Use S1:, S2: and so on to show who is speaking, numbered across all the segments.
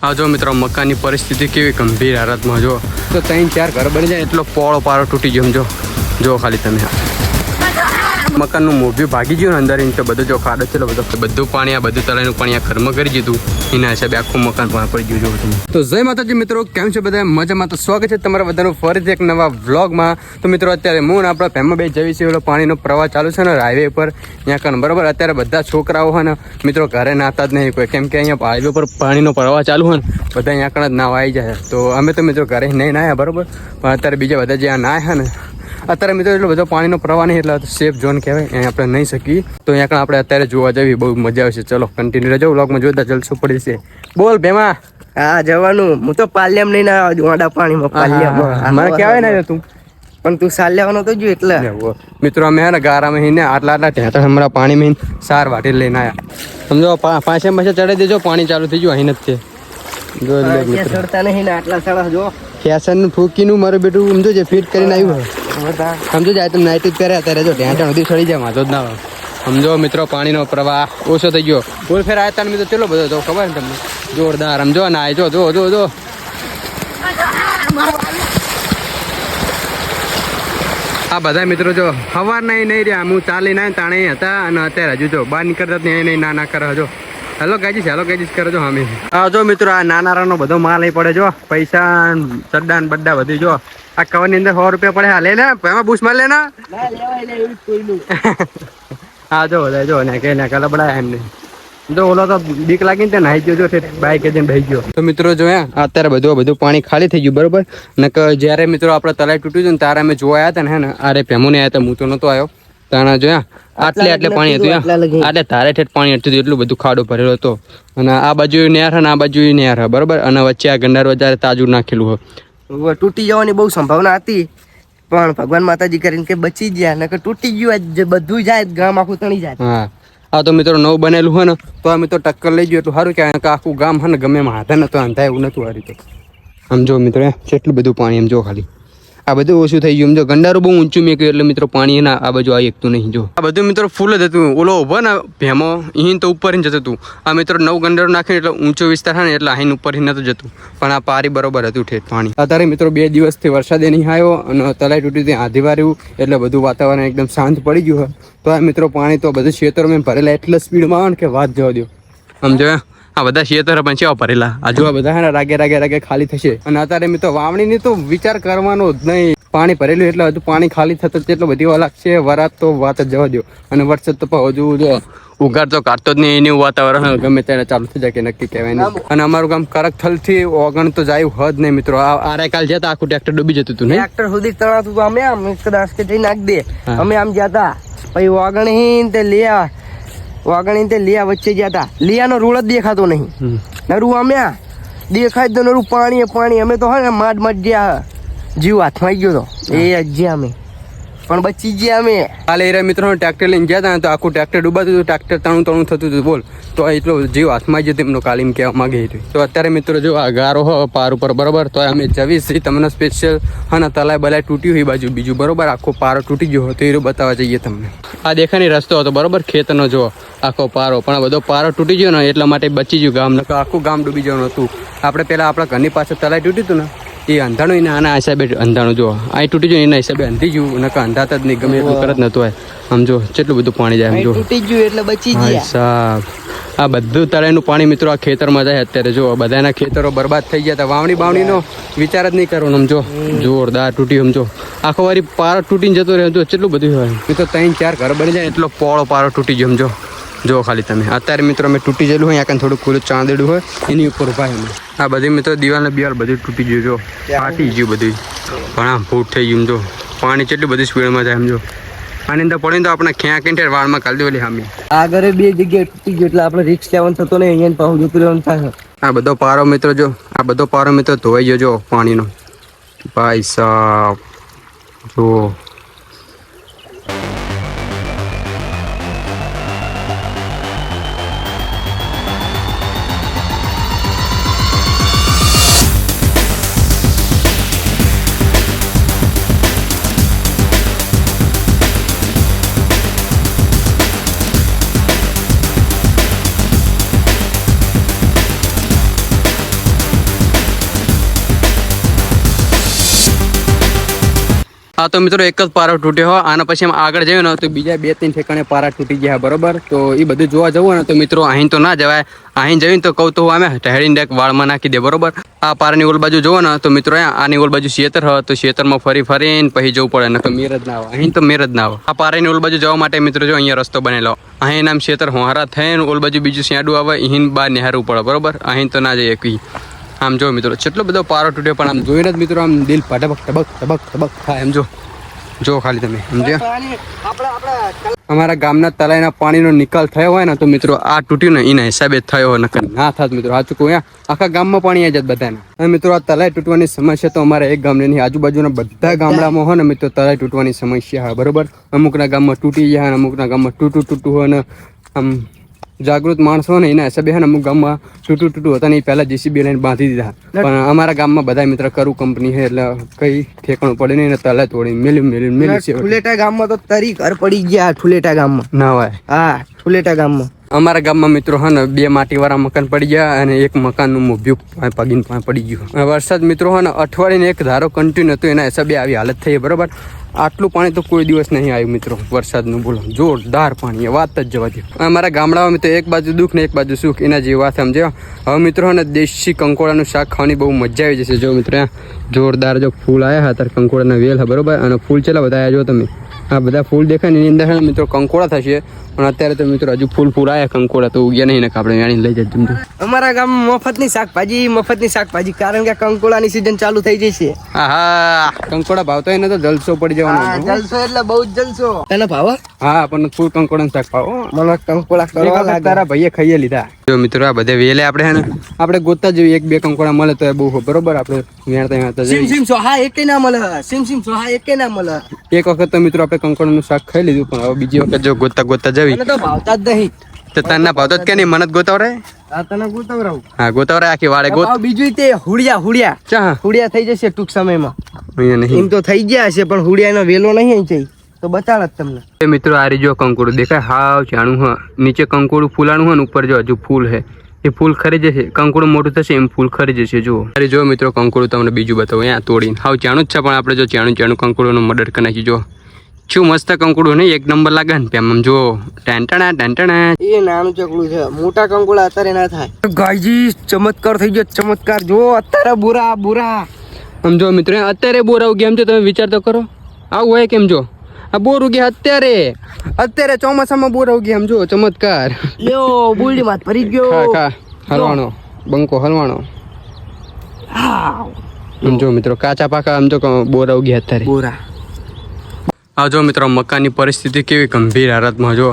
S1: આ જો મિત્રો મકાનની પરિસ્થિતિ કેવી ગંભીર હાલતમાં જો તો 3-4 ઘર બની જાય એટલો પોળો પારો તૂટી ગયો જો ખાલી તમે મકાનનું મોભ્યું ભાગી ગયું ને અંદર તો બધું જો ખાડો છે બધું પાણી આ બધું તળાઈનું પાણી આ ઘરમાં કરી દીધું એના હિસાબે આખું મકાન પાણી પડી ગયું જો તમે તો જય માતાજી મિત્રો કેમ છે બધા મજામાં તો સ્વાગત છે તમારા બધાનું ફરીથી એક નવા વ્લોગમાં તો મિત્રો અત્યારે હું ને આપણા ફેમમાં બે જવી છે એવો પાણીનો પ્રવાહ ચાલુ છે ને હાઈવે પર ત્યાં કણ બરાબર અત્યારે બધા છોકરાઓ હોય ને મિત્રો ઘરે નાતા જ નહીં કોઈ કેમ કે અહીંયા હાઈવે પર પાણીનો પ્રવાહ ચાલુ હોય ને બધા અહીંયા કણ જ નાવા આવી જાય તો અમે તો મિત્રો ઘરે નહીં નાયા બરાબર પણ અત્યારે બીજા બધા જ્યાં નાયા ને અત્યારે મિત્રો એટલો બધો પાણીનો પ્રવાહ નહીં એટલે સેફ ઝોન કહેવાય અહીંયા આપણે નહીં શકીએ તો અહીંયા આપણે અત્યારે જોવા જવી બહુ મજા આવશે ચલો કન્ટિન્યુ રહેજો વ્લોગમાં જોતા જલસો પડી છે બોલ ભેમા
S2: હા જવાનું હું તો પાલ્યામ નહીં ના વાડા પાણીમાં પાલ્યામાં
S1: મને કહેવાય ને તું
S2: પણ તું સાલ લેવાનો તો જો એટલે
S1: મિત્રો અમે હે ને ગારામાં હીને આટલા ઢેંટા હમણાં પાણીમાં સાર વાટી લઈને આવ્યા સમજો પાંચે ચડાવી દેજો પાણી ચાલુ થઈ ગયું અહીં જ છે જો
S2: ચડતા નહીં ને આટલા સડા જો
S1: ફેશન ફૂકીનું મારું બેટું સમજો જે ફિટ કરીને આવ્યું સમજો જાય તમે નાઇટ જ પહેર્યા અત્યારે જો ઢેંટા સુધી ચડી જાય વાંધો જ ના આવે સમજો મિત્રો પાણીનો પ્રવાહ ઓછો થઈ ગયો બોલ ફેર આવ્યા તમે તો ચેલો બધો તો ખબર ને તમને જોરદાર સમજો ને આ જો આ બધા મિત્રો જો સવાર નહીં રહ્યા હું ચાલીને આવ્યો તાણે હતા અને અત્યારે હજુ જો બહાર નીકળતા નહીં ના કરે હજો હેલો ગાજીસ કરો છો અમે હા જો મિત્રો આ નાનારાનો બધો માલ અહીં પડે જો પૈસા ચડ્ડા ને બड्डा બધું જો આ કવરની અંદર 100 રૂપિયા પડે હા લે ને એમાં બૂસ માર લે ને હા જો બધા જો ને કે લબડા એમને જો ઓલો તો બીક લાગીને તે નાહી ગયો છે બાઈક જઈને બેસી ગયો તો મિત્રો જો અત્યારે બધું પાણી ખાલી થઈ ગયું બરોબર ને જ્યારે મિત્રો આપણે તલાઈ તૂટ્યું હતું ને ત્યારે અમે જોવા આવ્યા હતા ને હે ને અરે ભેમુને આવ્યા હતા હું તો નતો આવ્યો તાણા જોયા આટલે પાણી હતું આટલે ધારે ઠેઠ પાણી હતું એટલું બધું ખાડો ભરેલો હતો અને આ બાજુ નેર અને આ બાજુ નેર બરોબર અને વચ્ચે આ ગંડાર વધારે તાજું નાખેલું હોય
S2: તૂટી જવાની બહુ સંભાવના હતી પણ ભગવાન માતાજી કરીને કે બચી ગયા ને કે તૂટી ગયું બધું જાય ગામ આખું તણી જાય
S1: હા આ તો મિત્રો નવું બનેલું હોય ને તો આ મિત્રો ટક્કર લઈ ગયો એટલું સારું કે આખું ગામ હોય ને ગમે એમાં હાથે નતો અંધાય એવું નતું હારી તો આમ જો મિત્રો કેટલું બધું પાણી એમ જો ખાલી આ બધું ઓછું થઈ ગયું જો ગંડારું બહુ ઊંચું મેક્યું એટલે મિત્રો પાણી એના આ બાજુ આવી એકતું નહીં જો આ બધું મિત્રો ફૂલ જ હતું ઓલો ઉભો ને ભેમો અહીં તો ઉપર જતું હતું આ મિત્રો નવું ગંડારું નાખીને એટલે ઊંચો વિસ્તાર થાય ને એટલે અહીં ઉપર નતું જતું પણ આ પારી બરોબર હતું ઠેઠ પાણી અત્યારે મિત્રો 2 દિવસથી વરસાદ નહીં આવ્યો અને તલાઈ તૂટી ત્યાં આધી વાર્યું એટલે બધું વાતાવરણ એકદમ શાંત પડી ગયું હોય તો આ મિત્રો પાણી તો બધું ખેતરોમાં ભરેલા એટલે સ્પીડમાં આવે ને કે વાત જવા દો સમજો આ બધા ખેતર પણ કેવા ભરેલા આજુ આ બધા ને રાગે ખાલી થશે અને અત્યારે મિત્રો વાવણીની તો વિચાર કરવાનો જ નહીં પાણી ભરેલું એટલે હજુ પાણી ખાલી થતા એટલો બધી વાર લાગશે વરાત તો વાત જ જવા દો અને વરસાદ તો હજુ જો ઉઘાડ તો કાઢતો જ નહીં એનું વાતાવરણ ગમે ત્યારે ચાલુ થઈ જાય કે નક્કી કહેવાય નહીં અને અમારું ગામ કરકથલથી ઓગણ તો જાય હદ નહીં મિત્રો આરે કાલ જતા આખું ટ્રેક્ટર ડૂબી જતું હતું ને
S2: ટ્રેક્ટર સુધી તણાતું હતું અમે આમ કદાચ કે જઈ નાખ દે અમે આમ જતા પછી વાગણી તે લિયા વચ્ચે ગયા હતા લિયાનો રૂળ જ દેખાતો નહીં નરું અમે દેખાય તો નરું પાણી અમે તો હોય માડ ગયા જીવ હાથમાં આવી ગયો તો એ અજ્યા અમે પણ બચી ગયા અમે
S1: કાલે એરા મિત્રો ટ્રેક્ટર લઈને ગયા હતા તો આખું ટ્રેક્ટર ડૂબાતું હતું ટ્રેક્ટર તણું થતું હતું બોલ તો એટલો જીવ હાથમાં જ તેમનો કાલીમ કહેવા માંગે તો અત્યારે મિત્રો જો આ ગારો હો પાર ઉપર બરોબર તો અમે જવીશ તમને સ્પેશિયલ હા ને તલાઈ બલાઈ તૂટ્યું હોય બાજુ બીજું બરોબર આખો પારો તૂટી ગયો તો એ બતાવવા જઈએ તમને આ દેખાની રસ્તો હતો બરોબર ખેતરનો જો આખો પારો પણ આ બધો પારો તૂટી ગયો ને એટલા માટે બચી ગયું ગામ આખું ગામ ડૂબી જવાનું હતું આપણે પેલા આપણા ઘરની પાસે તલાઈ તૂટ્યું હતું ને એ અંધાણું એને આના હિસાબે અંધાણું જો આ તૂટી ગયું એના હિસાબે અંધી ગયું નકા અંધાતા જ નહીં ગમે એટલું કરત નતું હોય આમ જો કેટલું બધું પાણી જાય આમ જો
S2: તૂટી ગયું એટલે બચી ગયા
S1: સાહેબ આ બધું તળાઈનું પાણી મિત્રો આ ખેતરમાં જાય અત્યારે જો બધાના ખેતરો બરબાદ થઈ ગયા હતા વાવણીનો વિચાર જ નહીં કરવાનો સમજો જોરદાર તૂટ્યું સમજો આખો વારી પારો તૂટીને જતો રહ્યો જો કેટલું બધું હોય એ તો 3-4 ઘર બની જાય એટલો પોળો પારો તૂટી ગયો સમજો જો ખાલી તમે અત્યારે મિત્રો મેં તૂટી ગયેલું હોય યાર થોડું ખુલ્લું ચાંદેડું હોય એની ઉપર ભાઈ અમે આ બધી મિત્રો દિવાલ બધું તૂટી ગયું જો ફાટી ગયું બધું ઘણા ફૂટ થઈ ગયું જો પાણી કેટલી બધી સ્પીડમાં જાય સમજો આની અંદર પડીને તો આપણે ખેંચીને વાળમાં કાઢી દેલી સામે
S2: આગળ 2 જગ્યાએ તૂટી ગયું એટલે આપણે રિસ્ક લેવાનું થતો નહીં અહીંયા પાછું જતું રહેવાનું થાય
S1: આ બધો પારો મિત્રો જો આ બધો પારો મિત્રો ધોવાઈ ગયો જો પાણીનો ભાઈ સાહેબ જો હા તો મિત્રો એક જ પારો તૂટ્યો હોય, આના પછી આગળ જઈએ ને તો બીજા 2-3 ઠેકાણે પારા તૂટી ગયા બરોબર. તો એ બધું જોવા જવું ને તો મિત્રો અહીં તો ના જવાય. અહીં જઈને તો કહું તો અમે ટેહડીને ડાયરેક્ટ વાળમાં નાખી દે બરોબર. આ પારાની ઓલ બાજુ જોવો ને તો મિત્રો આની ઓલ બાજુ ખેતર હોય તો ખેતરમાં ફરીને પછી જવું પડે ને તો મેર જ ના આવે. અહીં તો મેર જ ના આવે. આ પારાની ઓલ બાજુ જવા માટે મિત્રો જો અહીંયા રસ્તો બનેલો, અહીં નામ ખેતર હોહારા થઈને ઓલ બાજુ બીજું શેડું આવે, અહીં બહાર નિહારવું પડે બરોબર. અહીં તો ના જઈએ કઈ. આમ જો મિત્રો કેટલો બધો પારો તૂટ્યો, પણ આમ જોઈને જ મિત્રો આમ દિલ ટબક ટબક ટબક ટબક થાય. એમ જો ખાલી તમે સમજ્યા. અમારા ગામના તળાઈના પાણીનો નિકાલ થયો હોય ને તો મિત્રો આ તૂટ્યું ને એના હિસાબે થયો હોય, નકર ના થાત મિત્રો. સાચું કહું, આખા ગામમાં પાણી આવી જાય બધાને. અને મિત્રો આ તળાઈ તૂટવાની સમસ્યા તો અમારા એક ગામની નહીં, આજુબાજુના બધા ગામડામાં હોય ને મિત્રો તળાઈ તૂટવાની સમસ્યા હોય બરોબર. અમુકના ગામમાં તૂટી જાય, અમુકના ગામમાં તૂટું હોય ને આમ જાગૃત માણસો ને એના હિસાબે હે ને અમુક ગામમાં તૂટું હતા ને પહેલા JCB લઈને બાંધી દીધા. પણ અમારા ગામમાં બધા મિત્ર કરું કંપની છે એટલે કઈ ઠેકાણું પડે નહીં ને તલે તોડી મેલી છે.
S2: ઠુલેટા ગામમાં તો તરી ઘર પડી ગયા. ઠુલેટા ગામમાં ના હોય. હા, ઠુલેટા ગામમાં
S1: અમારા ગામમાં મિત્રો હા ને 2 માટીવાળા મકાન પડી ગયા અને એક મકાનનું મોભ્યું પગીને પડી ગયું. વરસાદ મિત્રો હા ને અઠવાડિયે એક ધારો કન્ટિન્યુ હતો, એના હિસાબે આવી હાલત થઈ બરોબર. આટલું પાણી તો કોઈ દિવસ નહીં આવ્યું મિત્રો વરસાદનું. બોલો જોરદાર પાણી, વાત જ જવા દે. અમારા ગામડામાં મિત્રો એક બાજુ દુઃખ ને એક બાજુ સુખ, એના જેવી વાત સમજો. હવે મિત્રો ને દેશી કંકોડાનું શાક ખાવાની બહુ મજા આવી જશે. જો મિત્રો જોરદાર જો ફૂલ આવ્યા હતા, કંકોડાના વેલ બરોબર. અને ફૂલ ચેલા બધા આવ્યા જો તમે, આ બધા ફૂલ દેખાય ને એની અંદર મિત્રો કંકોડા થશે. પણ અત્યારે તો મિત્રો હજુ ફૂલ આવ્યા, કંકોડા તો ઉગ્યા નહીં ને આપણે વેણી લઈ જાય. સમજો
S2: અમારા ગામમાં મફતની શાકભાજી, કારણ કે કંકોડાની સીઝન ચાલુ થઈ જશે.
S1: હા, કંકોડા ભાવતો એને તો જલસો પડી જવાનો.
S2: જલસો એટલે બહુ જ જલસો. તને ભાવ?
S1: હા, પણ ફૂલ કંકોડાનું શાક ભાવો.
S2: મને કંકોડા કરવા લાગે.
S1: તારા ભાઈએ ખાઈએ લીધા. જો મિત્રો આ બધા વેલે આપણે ગોતતા જોઈએ, 1-2 કંકોડા મળે તો બહુ બરોબર. આપણે વેણતા
S2: સિમ સોહા એકે ના મળે. સિમ સોહા એકે ના મળે.
S1: એક વખત તો મિત્રો આપણે કંકોડાનું શાક ખાઈ લીધું, પણ હવે બીજી વખત જો ગોતતા જવી
S2: તો ભાવતા જ નહીં.
S1: તો તને ભાવતો જ કે નહીં, મને જ ગોતાવરે.
S2: હા, તને ગોતાવરાવ.
S1: હા, ગોતાવરે આખી વાળે ગોત.
S2: બીજું તે હુડિયા થઈ જશે ટૂંક સમયમાં.
S1: અહીંયા નહીં
S2: એમ તો થઈ ગયા હશે, પણ હુડિયાનો વેલો નહીં છે તો બતાડ તમને.
S1: મિત્રો આ જો કંકોડું દેખાય, હાવ ચાણું હ. નીચે કંકોડું ફૂલાણું હોય ને ઉપર જો હજુ ફૂલ હે, એ ફૂલ ખરી જશે. કંકોડું મોટું થશે એમ ફૂલ ખરી જશે. જુઓ અરે જો મિત્રો કંકોડું તમને બીજું બતાવું, અહીંયા તોડીને હાવ ચાણું જ છે, પણ આપણે જો ચાણું કંકોડુંનો મર્ડર કરી નાખી. જો શું મસ્ત કંકોડું નહીં, એક નંબર લાગે ને આમ જો ટેન્ટણા.
S2: એ નાનું ચકડું છે, મોટા કંકોડા અત્યારે ના થાય. ગાયજી ચમત્કાર થઈ ગયો, ચમત્કાર. જો અત્યારે બોરા
S1: સમજો મિત્રો, અત્યારે બોર આવું ગયા. એમ તો તમે વિચાર તો કરો, આવું હોય કેમ? જો આ બોર ઉગ્યા અત્યારે ચોમાસામાં બોર ઉગ્યા. એમ જો ચમત્કાર.
S2: લ્યો બુલડી માં ભરી ગયો.
S1: હલવાનો બંકો હલવાનો. સમજો મિત્રો કાચા પાકા આમ જો બોર ઉગ્યા અત્યારે.
S2: બોરા
S1: આ જો મિત્રો મકાનની પરિસ્થિતિ કેવી ગંભીર હાલતમાં. જો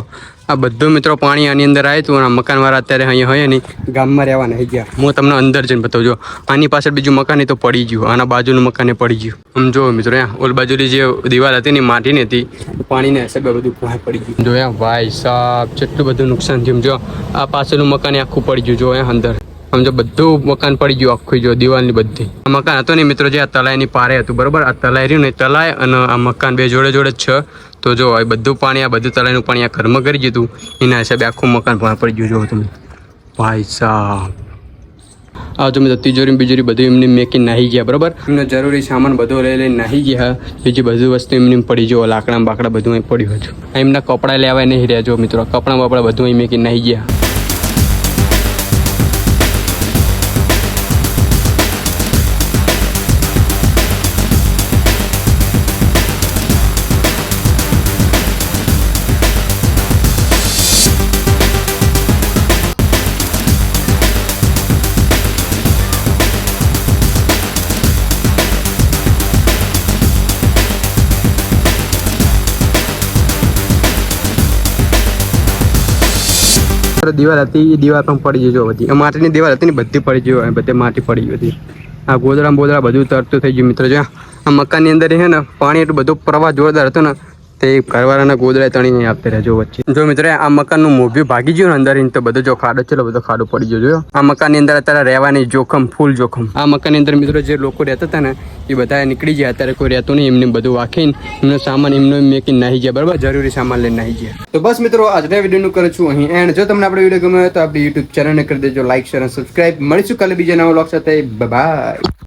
S1: આ બધું મિત્રો પાણી આની અંદર આવ્યું હતું અને મકાનવાળા અત્યારે અહીંયા હોય નહીં, ગામમાં રહેવાના થઈ ગયા. હું તમને અંદર જઈને બતાવજો. આની પાછળ બીજું મકાન તો પડી ગયું, આના બાજુનું મકાન પડી ગયું. સમજો મિત્રો ઓલ બાજુની જે દિવાલ હતી ને માટીની હતી, પાણીને હિસાબે બધું પડી ગયું. જો ભાઈ સાહેબ કેટલું બધું નુકસાન થયું. જો આ પાછળનું મકાન આખું પડી ગયું. જો અંદર સમજો બધું મકાન પડી ગયું આખું. જો દિવાલની બધી આ મકાન હતું ને મિત્રો જે આ તલાઈની પારે હતું બરોબર. આ તલાઈ રહ્યું ને તલાઈ અને આ મકાન બે જોડે જ છે. તો જો આ બધું પાણી, આ બધું તલાઈનું પાણી આ ઘરમાં કરી દીધું, એના હિસાબે આખું મકાન પડી ગયું. જો તમે ભાઈ સાહેબ આ જો મિત્રો તિજોરી બીજોરી બધું એમની મેકી નાહી ગયા બરોબર. એમનો જરૂરી સામાન બધો લઈને નાહી ગયા. બીજી બધી વસ્તુ એમની પડી. જો લાકડા બાકડા બધું અહીં પડ્યું હતું. એમના કપડાં લેવાય નહીં રહ્યા. જો મિત્રો કપડાં બપડા બધું અહીં મેકી નાહી ગયા. દિવાલ હતી એ દિવાલ પણ પડી ગઈ. બધી માટીની દિવાલ હતી ને બધી પડી ગઈ, બધે માટી પડી ગઈ હતી. આ ગોદડા બધું તરતું થઈ ગયું મિત્રો. જો આ મકાનની અંદર છે ને પાણી એટલું બધું પ્રવાહ જોરદાર હતો ને તે ઘરવાળાના ગોદડા તણી આપते રહ્યા. જો વચ્ચે જો મિત્રો આ મકાનનું મોભ્યું ભાગી ગયું ને અંદર તો બધો જો ખાડો છે બધો ખાડો પડી ગયો. જો આ મકાનની અંદર અત્યારે રહેવાની જોખમ, ફૂલ જોખમ. આ મકાનની અંદર મિત્રો જે લોકો રહેતા હતા ને એ બધા નીકળી ગયા. અત્યારે કોઈ રહેતું નહીં. એમને બધું વાખીને એમનો સામાન એમનો મેકીને નાહી ગયા બરાબર. જરૂરી સામાન લઈને નાહી ગયા. તો બસ મિત્રો આજના વિડીયોનું કરું છું અહીં એન્ડ. જો તમને આપણો વિડીયો ગમ્યો હોય તો આપણી યુટ્યુબ ચેનલને કરી દેજો લાઈક, શેર અને સબસ્ક્રાઇબ. મળીશું કાલે બીજા નવા વ્લોગ સાથે. બાય.